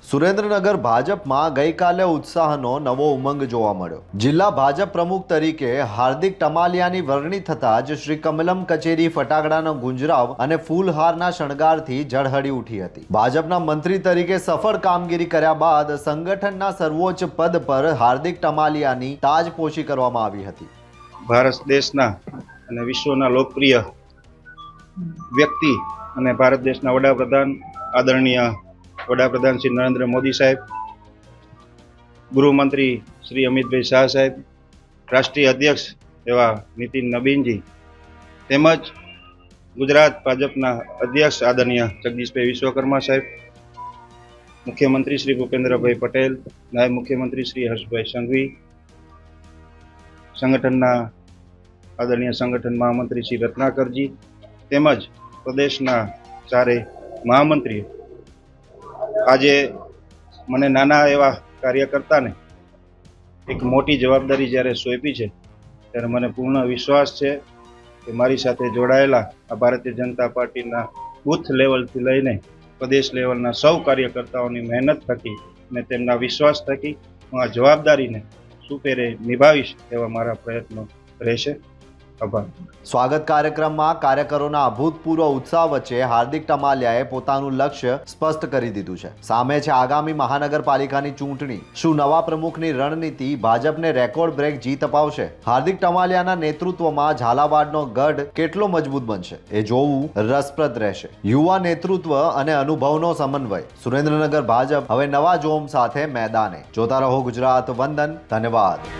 સુરેન્દ્રનગર ભાજપમાં ગઈકાલે ઉત્સાહનો નવો ઉમંગ જોવા મળ્યો। જિલ્લા ભાજપ પ્રમુખ તરીકે હાર્દિક ટમાલિયાની વરણી થતાં જ શ્રી કમલમ કચેરી ફટાકડાનો ગુંજરાવ અને ફૂલહારના શણગારથી ઝળહળી ઉઠી હતી। ભાજપના મંત્રી તરીકે સફળ કામગીરી કર્યા બાદ સંગઠનના સર્વોચ્ચ પદ પર હાર્દિક ટમાલિયાની તાજપોશી કરવામાં આવી હતી। ભારત દેશના અને વિશ્વના લોકપ્રિય વ્યક્તિ અને ભારત દેશના વડાપ્રધાન આદરણીય વડાપ્રધાન શ્રી નરેન્દ્ર મોદી સાહેબ, ગૃહમંત્રી શ્રી અમિતભાઈ શાહ સાહેબ, રાષ્ટ્રીય અધ્યક્ષ એવા નીતિન નબીનજી તેમજ ગુજરાત ભાજપના અધ્યક્ષ આદરણીય જગદીશભાઈ વિશ્વકર્મા સાહેબ, મુખ્યમંત્રી શ્રી ભૂપેન્દ્રભાઈ પટેલ, નાયબ મુખ્યમંત્રી શ્રી હર્ષભાઈ સંઘવી, સંગઠનના આદરણીય સંગઠન મહામંત્રી શ્રી રત્નાકરજી તેમજ પ્રદેશના ચારે મહામંત્રીઓ આજે મને નાના એવા કાર્યકર્તાને એક મોટી જવાબદારી જ્યારે સોંપી છે ત્યારે મને પૂર્ણ વિશ્વાસ છે કે મારી સાથે જોડાયેલા આ ભારતીય જનતા પાર્ટીના બૂથ લેવલથી લઈને પ્રદેશ લેવલના સૌ કાર્યકર્તાઓની મહેનત થકી અને તેમના વિશ્વાસ થકી હું આ જવાબદારીને સુપેરે નિભાવીશ એવા મારા પ્રયત્નો રહેશે। આભાર। સ્વાગત કાર્યક્રમમાં કાર્યકરોના અભૂતપૂર્વ ઉત્સાહ વચ્ચે હાર્દિક ટમાલિયાએ પોતાનું લક્ષ્ય સ્પષ્ટ કરી દીધું છે। સામે છે આગામી મહાનગરપાલિકાની ચૂંટણી। શું નવા પ્રમુખની રણનીતિ ભાજપને રેકોર્ડ બ્રેક જીત અપાવશે? હાર્દિક ટમાલિયાના નેતૃત્વમાં ઝાલાવાડનો ગઢ કેટલો મજબૂત બનશે એ જોવું રસપ્રદ રહેશે। યુવા નેતૃત્વ અને અનુભવનો સમન્વય। સુરેન્દ્રનગર ભાજપ હવે નવા જોમ સાથે મેદાને। જોતા રહો ગુજરાત વંદન। ધન્યવાદ।